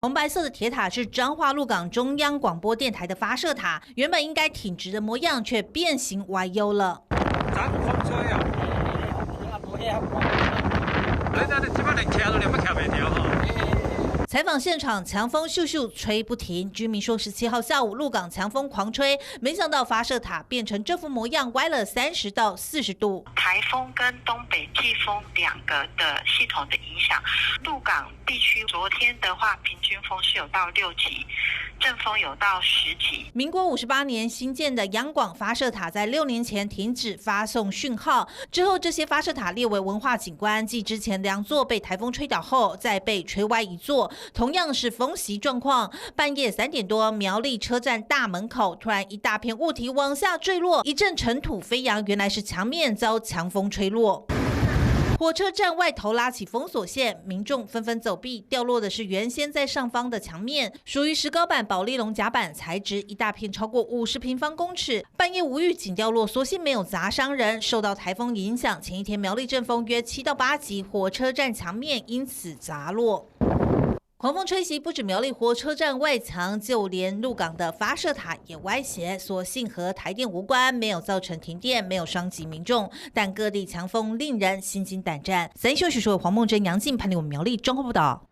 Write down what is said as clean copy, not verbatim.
红白色的铁塔是彰化鹿港中央广播电台的发射塔，原本应该挺直的模样，却变形歪腰了。咱风吹啊！你这把你卡都连不卡袂掉哈。采访现场，强风咻咻吹不停。居民说，17号下午鹿港强风狂吹，没想到发射塔变成这副模样，歪了30到40度。台风跟东北季风两个的系统的影响，鹿港地区昨天的话，平均风是有到6级，阵风有到10级。民国58年新建的央广发射塔，在6年前停止发送讯号，之后这些发射塔列为文化景观，继之前2座被台风吹倒后，再被吹歪1座。同样是风袭状况，半夜3点多，苗栗车站大门口突然一大片物体往下坠落，一阵尘土飞扬，原来是墙面遭强风吹落。火车站外头拉起封锁线，民众纷纷走避。掉落的是原先在上方的墙面，属于石膏板、保丽龙甲板材质，一大片超过50平方公尺。半夜无预警掉落，所幸没有砸伤人。受到台风影响，前一天苗栗阵风约7到8级，火车站墙面因此砸落。狂风吹袭，不止苗栗火车站外墙，就连鹿港的发射塔也歪斜。所幸和台电无关，没有造成停电，没有伤及民众。但各地强风令人心惊胆战。3立新闻许说黄梦珍、杨静盘点我们苗栗综合报道。